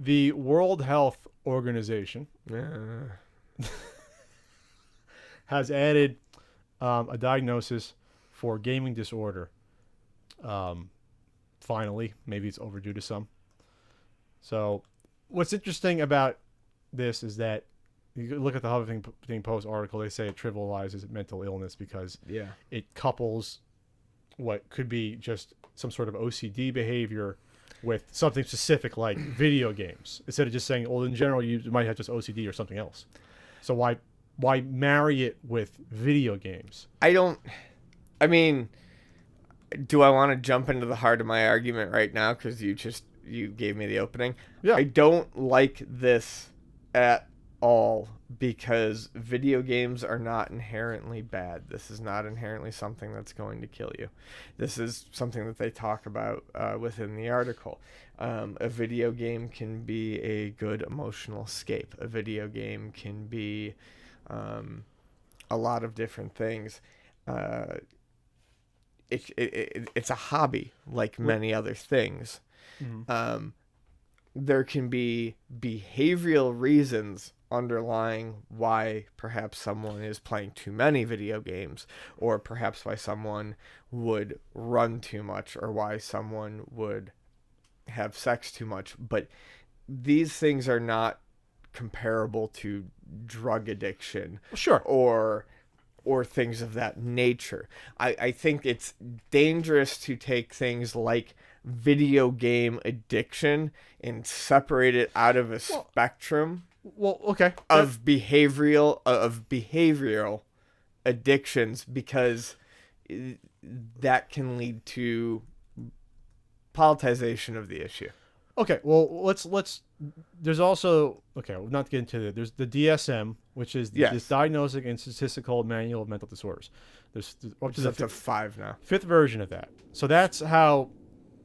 The World Health Organization has added a diagnosis for gaming disorder. Finally, maybe it's overdue to some. So, what's interesting about this is that you look at the Huffington Post article. They say it trivializes mental illness because it couples what could be just some sort of OCD behavior with something specific like video games, instead of just saying, well, in general, you might have just OCD or something else. So why marry it with video games? I mean, do I want to jump into the heart of my argument right now? Because you gave me the opening. Yeah. I don't like this at all because video games are not inherently bad. This is not inherently something that's going to kill you. This is something that they talk about within the article. A video game can be a good emotional escape. A video game can be a lot of different things. It's a hobby like many other things. Mm-hmm. There can be behavioral reasons underlying why perhaps someone is playing too many video games, or perhaps why someone would run too much, or why someone would have sex too much. But these things are not comparable to drug addiction, Sure, or things of that nature. I think it's dangerous to take things like video game addiction and separate it out of a spectrum okay, of behavioral addictions, because that can lead to politicization of the issue. Okay, well, let's. There's also not to get into it. There's the DSM, which is this Diagnostic and Statistical Manual of Mental Disorders. There's up to 5 now. 5th version of that. So that's how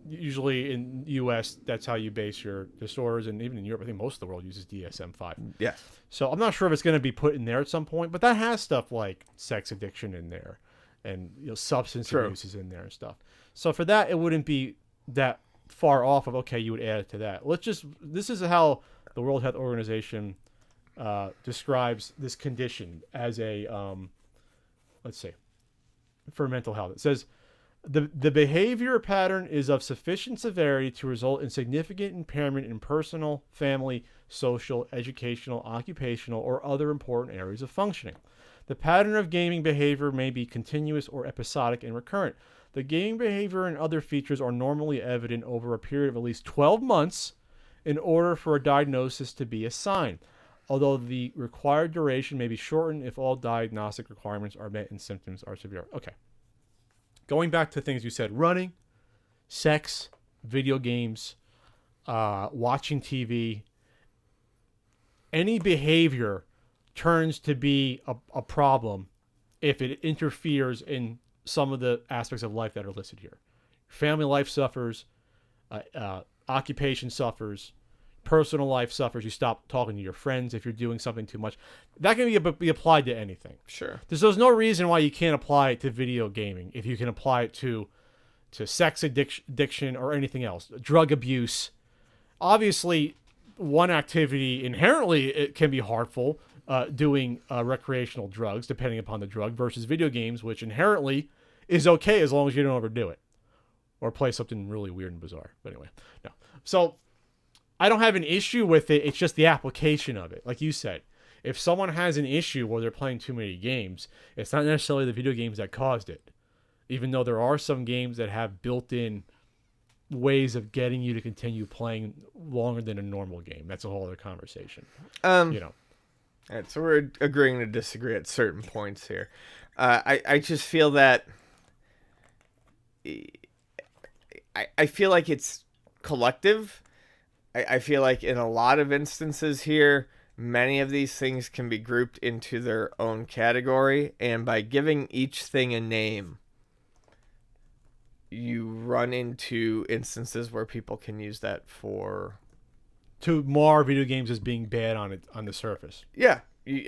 usually in U.S. that's how you base your disorders, and even in Europe, I think most of the world uses DSM-5. Yes. So I'm not sure if it's going to be put in there at some point, but that has stuff like sex addiction in there, and substance abuse is in there and stuff. So for that, it wouldn't be that far off of you would add it to that. This is how the World Health Organization describes this condition as a for mental health. It says the behavior pattern is of sufficient severity to result in significant impairment in personal, family, social, educational, occupational, or other important areas of functioning. The pattern of gaming behavior may be continuous or episodic and recurrent. The gaming behavior and other features are normally evident over a period of at least 12 months in order for a diagnosis to be assigned, although the required duration may be shortened if all diagnostic requirements are met and symptoms are severe. Okay. Going back to things you said, running, sex, video games, watching TV, any behavior turns to be a problem if it interferes in some of the aspects of life that are listed here. Family life suffers, occupation suffers, personal life suffers. You stop talking to your friends if you're doing something too much. That can be applied to anything. Sure. There's no reason why you can't apply it to video gaming if you can apply it to sex addiction or anything else. Drug abuse. Obviously, one activity inherently it can be harmful, doing recreational drugs, depending upon the drug, versus video games, which inherently is okay as long as you don't overdo it or play something really weird and bizarre. But anyway, no. So I don't have an issue with it. It's just the application of it. Like you said, if someone has an issue where they're playing too many games, it's not necessarily the video games that caused it. Even though there are some games that have built-in ways of getting you to continue playing longer than a normal game. That's a whole other conversation. All right, so we're agreeing to disagree at certain points here. I just feel that I feel like it's collective. I feel like in a lot of instances here, many of these things can be grouped into their own category, and by giving each thing a name, you run into instances where people can use that to mar video games as being bad on the surface. Yeah,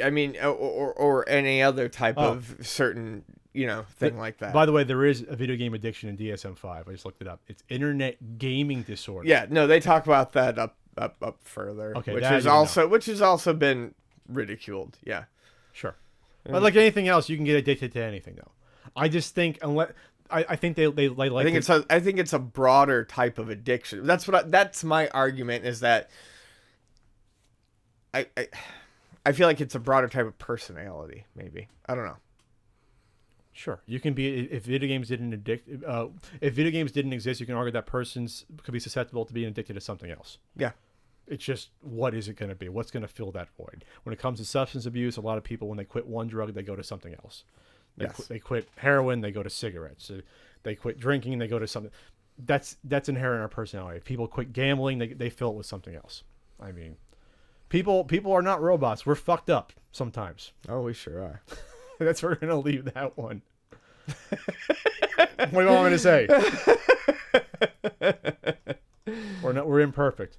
I mean, or any other type of certain thing like that. By the way, there is a video game addiction in DSM-5. I just looked it up. It's internet gaming disorder. Yeah, no, they talk about that up up further, Okay, which that is you know. also been ridiculed. Yeah. Sure. But like anything else, you can get addicted to anything, though. I just think unless I think they like I think it's a broader type of addiction. That's my argument, is that I feel like it's a broader type of personality. Maybe, I don't know. Sure, you can be if video games didn't exist, you can argue that persons could be susceptible to being addicted to something else. Yeah. It's just, what is it going to be? What's going to fill that void? When it comes to substance abuse, a lot of people, when they quit one drug, they go to something else. They quit heroin, they go to cigarettes. They quit drinking, they go to something. That's inherent in our personality. If people quit gambling, they fill it with something else. I mean, people are not robots. We're fucked up sometimes. Oh, we sure are. That's where we're going to leave that one. What do you want me to say? We're imperfect.